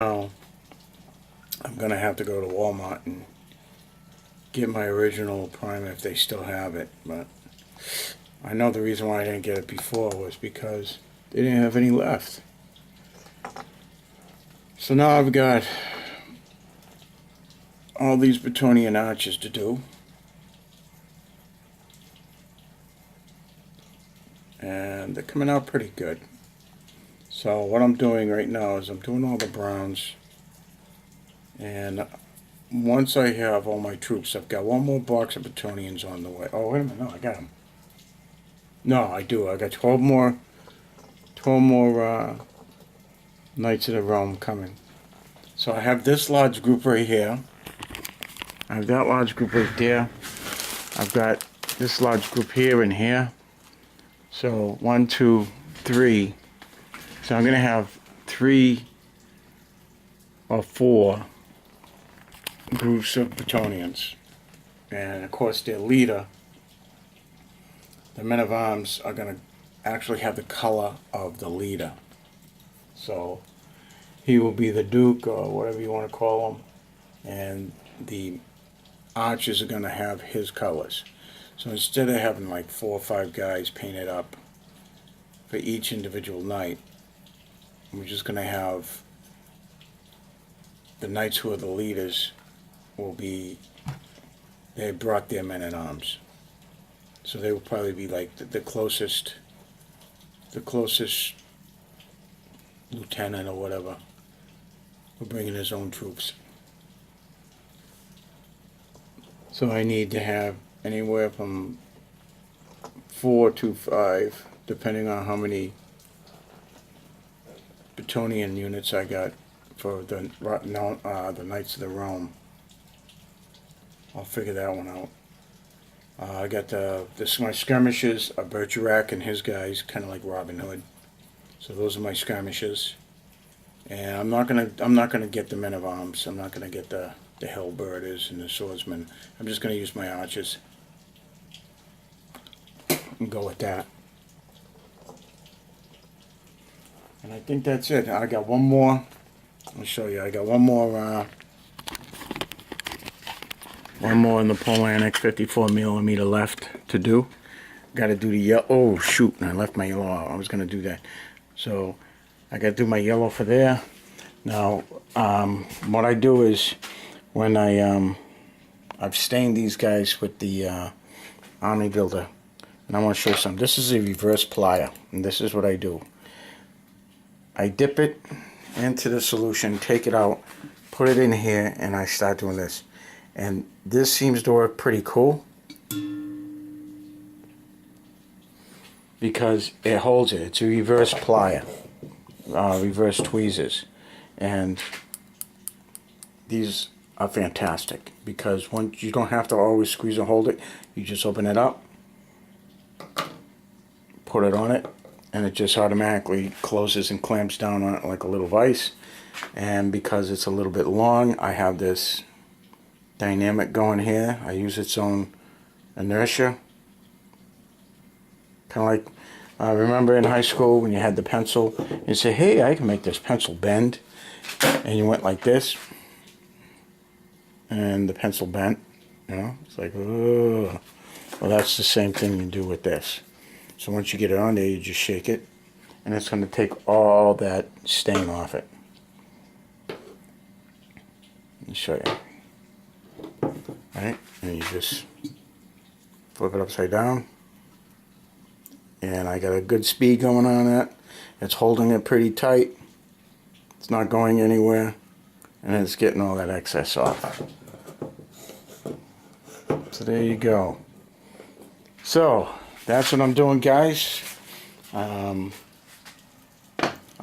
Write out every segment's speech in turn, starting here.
Now I'm gonna have to go to Walmart and get my original primer if they still have it, but I know the reason why I didn't get it before was because they didn't have any left. So now I've got all these Bretonnian arches to do, and they're coming out pretty good. So what I'm doing right now is I'm doing all the browns, and once I have all my troops, I've got one more box of Bretonnians on the way. Oh, wait a minute, no, I got them. No, I do. I got 12 more Knights of the Realm coming. So I have this large group right here. I have that large group right there. I've got this large group here and here. So 1, 2, 3. So I'm going to have 3 or 4 groups of Bretonnians. And of course their leader, the men of arms, are going to actually have the color of the leader. So he will be the Duke or whatever you want to call him, and the archers are going to have his colors. So instead of having like 4 or 5 guys painted up for each individual knight, we're just going to have the knights who are the leaders will be, they brought their men at arms. So they will probably be like the closest lieutenant or whatever will bring in his own troops. So I need to have anywhere from 4 to 5, depending on how many Bretonnian units I got for the Knights of the Realm. I'll figure that one out. I got my skirmishers are Bergerac and his guys, kind of like Robin Hood. So those are my skirmishers, and I'm not gonna get the men of arms. I'm not gonna get the halberders and the swordsmen. I'm just gonna use my archers and go with that. And I think that's it. I got one more. I'll show you. I got one more Napoleonic 54mm left to do. Got to do the yellow. Oh shoot! I left my yellow out. I was gonna do that. So I got to do my yellow for there. Now, what I do is when I've stained these guys with the Army Builder, and I want to show you something. This is a reverse plier, and this is what I do. I dip it into the solution, take it out, put it in here, and I start doing this. And this seems to work pretty cool because it holds it. It's a reverse plier, reverse tweezers, and these are fantastic because once you don't have to always squeeze and hold it. You just open it up, put it on it, and it just automatically closes and clamps down on it like a little vise. And because it's a little bit long, I have this dynamic going here. I use its own inertia. Kind of like, remember in high school when you had the pencil, you say, hey, I can make this pencil bend. And you went like this, and the pencil bent. You know, it's like, ugh. Well, that's the same thing you do with this. So once you get it on there, you just shake it, and it's going to take all that stain off it. Let me show you. Right, and you just flip it upside down, and I got a good speed going on that. It's holding it pretty tight. It's not going anywhere, and it's getting all that excess off. So there you go. So that's what I'm doing, guys. I'll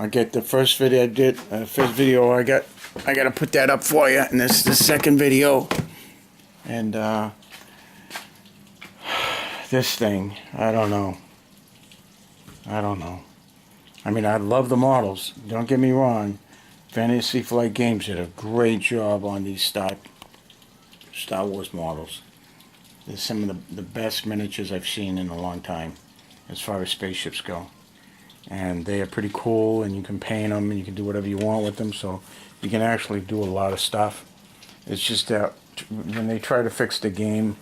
get the first video I did. First video I got to put that up for you, and this is the second video. And this thing, I don't know. I mean, I love the models. Don't get me wrong. Fantasy Flight Games did a great job on these Star Wars models. They're some of the best miniatures I've seen in a long time, as far as spaceships go. and they are pretty cool, and you can paint them and you can do whatever you want with them, so you can actually do a lot of stuff. It's just that when they try to fix the game,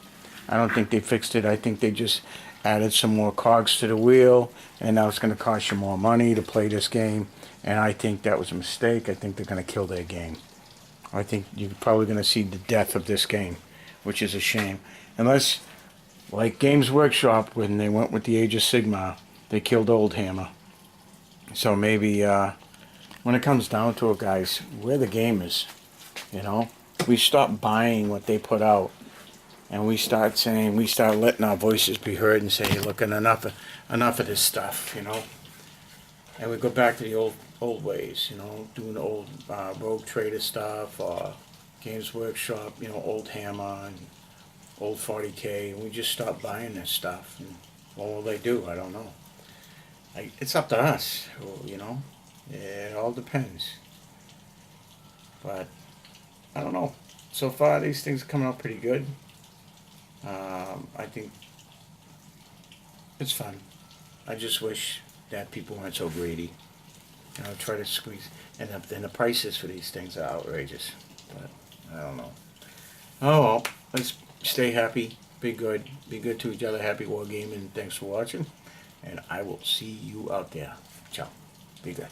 I don't think they fixed it. I think they just added some more cogs to the wheel, and now it's going to cost you more money to play this game, and I think that was a mistake. I think they're going to kill their game. I think you're probably going to see the death of this game, which is a shame. Unless, like Games Workshop, when they went with the Age of Sigmar, they killed Old Hammer. So maybe when it comes down to it, guys, we're the gamers, you know? We stop buying what they put out, and we start letting our voices be heard and say, look, enough of this stuff, you know? And we go back to the old ways, you know, doing old Rogue Trader stuff, or Games Workshop, you know, Old Hammer and old 40K, and we just stop buying this stuff. And what will they do? I don't know. It's up to us, you know. It all depends. But I don't know. So far, these things are coming out pretty good. I think it's fun. I just wish that people weren't so greedy. You know, try to squeeze, and then the prices for these things are outrageous. But I don't know. Oh well, let's stay happy, be good to each other. Happy War Gaming. Thanks for watching, and I will see you out there. Ciao. Be good.